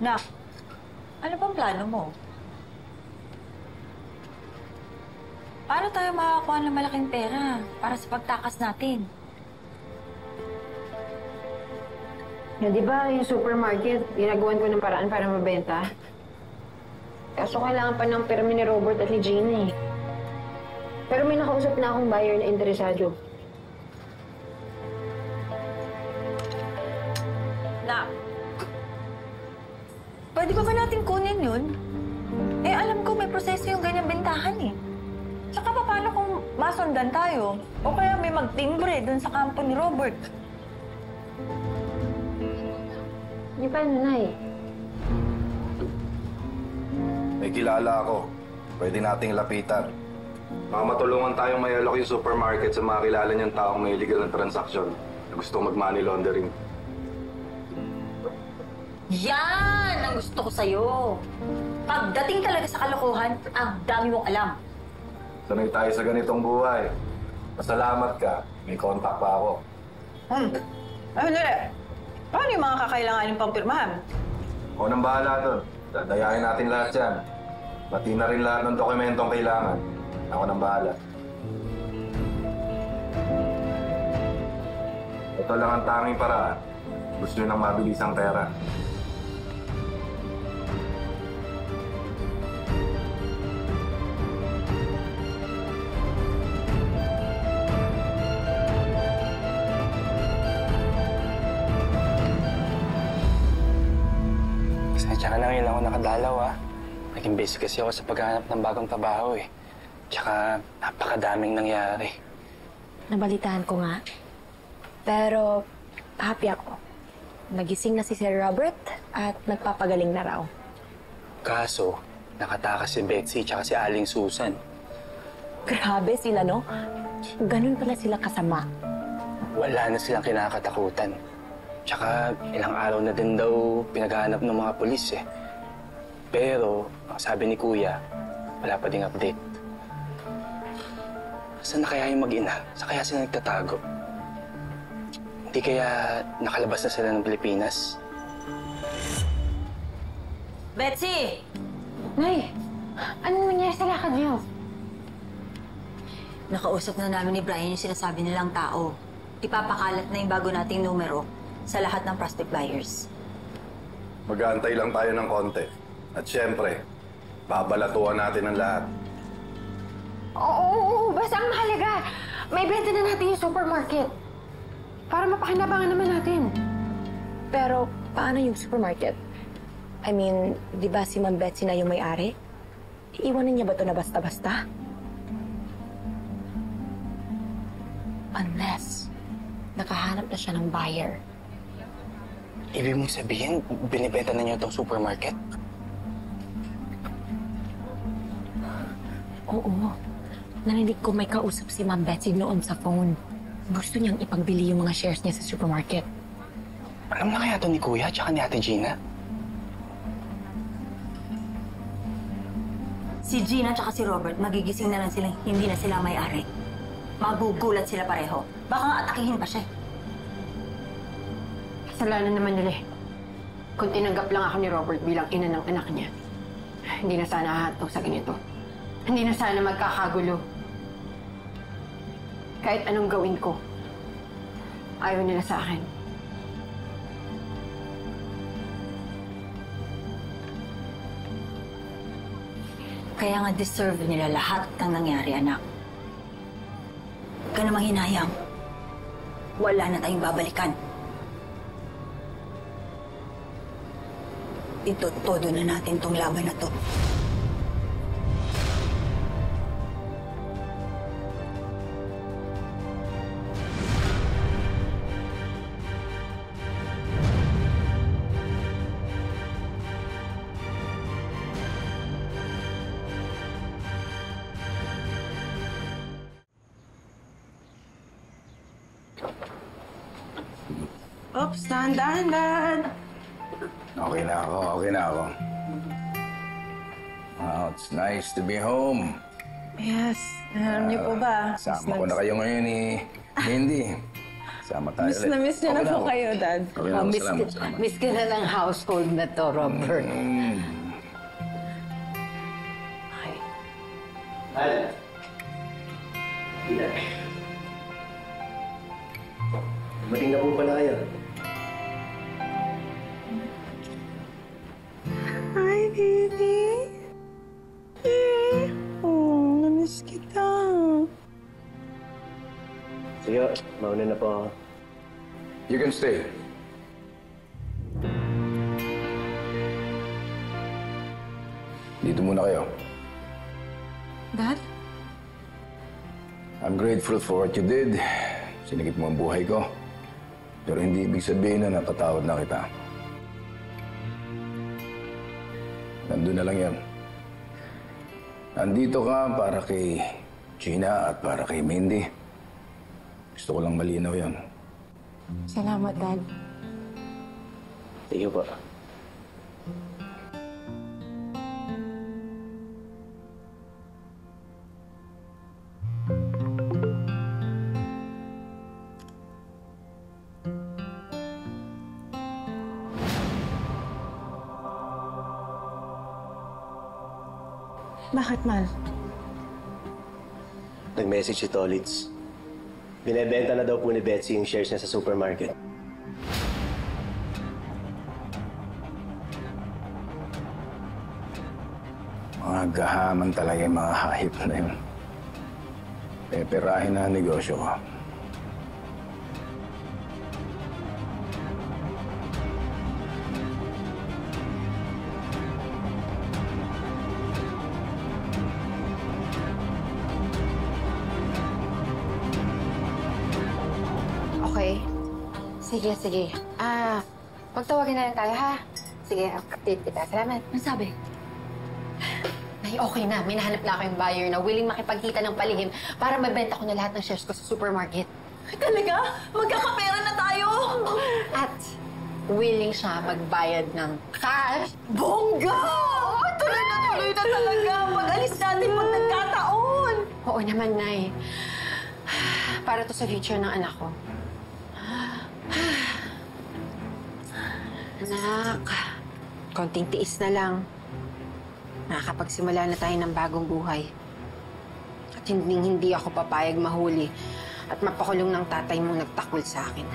Nak, ano bang plano mo? Paano tayo makakakuha ng malaking pera para sa pagtakas natin? Di ba yung supermarket, ginagawan ko ng paraan para mabenta? Kaso kailangan pa ng permi ni Robert at ni Gina eh. Pero may nakausap na akong buyer na interesado. Nak, pwede ba natin kunin yun? Eh, alam ko may proseso yung ganyang bentahan eh. Tsaka paano kung masundan tayo? O kaya may magtimbre dun sa kampo ni Robert? Di ba, Nanay? May kilala ako. Pwede nating lapitan. Baka matulungan tayong mayalok yung supermarket sa mga kilala niyang taong may illegal na transaksyon na gusto mag-money laundering. Yan ang gusto ko sa'yo. Pagdating talaga sa kalokohan, ang dami mong alam. Sanay tayo sa ganitong buhay. Masalamat ka. May contact pa ako. Ay, hindi. Paano yung mga kakailanganin pang pirmahan? Ako nang bahala doon. Dadayain natin lahat yan. Pati na rin lahat ng dokumentong kailangan. Ako nang bahala. Ito lang ang tanging paraan. Gusto nyo ng mabilisang pera. Tsaka na ngayon ako nakadalaw, ah. Naging busy kasi ako sa paghahanap ng bagong trabaho, eh. Tsaka napakadaming nangyari. Nabalitaan ko nga. Pero happy ako. Nagising na si Sir Robert at nagpapagaling na raw. Kaso, nakatakas si Betsy tsaka si Aling Susan. Grabe sila, no? Ganun pala sila kasama. Wala na silang kinakatakutan. Tsaka ilang araw na din daw pinaghahanap ng mga pulis, eh. Pero, ang sabi ni Kuya, wala pa ding update. Saan na kaya yung mag-ina? Saan kaya sila nagtatago? Hindi kaya nakalabas na sila ng Pilipinas? Betsy! Nay, anong nangyari sa lakad niyo? Nakausap na namin ni Brian yung sinasabi nilang tao. Ipapakalat na yung bago nating numero sa lahat ng prospect buyers. Mag-aantay lang tayo ng konti. At syempre, babalatuan natin ang lahat. Oo, basta ang mahalaga. May benta na natin yung supermarket. Para mapakinabangan naman natin. Pero, paano yung supermarket? I mean, di ba si Ma'am Betsy na yung may-ari? Iiwanan niya ba ito na basta-basta? Unless, nakahanap na siya ng buyer. Ibig mong sabihin, binibenta na niyo itong supermarket? Oo. Narinig ko may kausap si Ma'am Betsy noon sa phone. Gusto niyang ipagbili yung mga shares niya sa supermarket. Alam na kaya ito ni Kuya tsaka ni Ate Gina? Si Gina at si Robert, magigising na lang silang hindi na sila may-ari. Magugulat sila pareho. Baka nga atakihin pa siya. Kasalanan naman nila eh. Kung tinanggap lang ako ni Robert bilang ina ng anak niya, hindi na sana hahatong sa ganito. Hindi na sana magkakagulo. Kahit anong gawin ko, ayaw nila sa akin. Kaya nga deserve nila lahat ng nangyari, anak. Huwag ka namang hinayang. Wala na tayong babalikan. Itotodo na natin tong laban na to. Oops, dahan-dahan. Okay na ako. Wow, it's nice to be home. Yes. Alam niyo po ba? Sama ko na kayo ngayon ni Mindy. Sama tayo Miss na miss niyo na po ako. kayo, Dad. Okay na ako. miss, Salamat, ka, salamat. miss ka na ng household na to, Robert. Ay. Mating na po pala kayo. Hi, baby. Oh, namiss kita. Sige, mauna na po ako. You can stay. Dito muna kayo. Dad? I'm grateful for what you did. Sinigip mo ang buhay ko. Pero hindi ibig sabihin na napatawad na kita. Nandun na lang yan. Nandito ka para kay Gina at para kay Mindy. Gusto ko lang malinaw yan. Salamat, Dad. Sige po. Bakit, Mal? Nag-message si Tolitz. Binebenta na daw po ni Betsy yung shares niya sa supermarket. Mga gahaman talaga yung mga hayop na yun. Peperahin na ang negosyo ko. Okay. Sige, sige. Pagtawagin na lang tayo, ha? Sige, update kita. Salamat. Ano sabi? Ay, okay na. May nahanap na ako yung buyer na willing makipagkita ng palihim para mabenta ko na lahat ng shares ko sa supermarket. Talaga? Magkakapera na tayo! At willing siya magbayad ng cash. Bongga! Tuloy na talaga! Mag-alis natin pag nagkataon! Oo naman, Nay. Para to sa future ng anak ko. Anak, konting tiis na lang. Nakakapagsimula na tayo ng bagong buhay. At hindi ako papayag mahuli at mapakulong ng tatay mo nagtakol sa akin.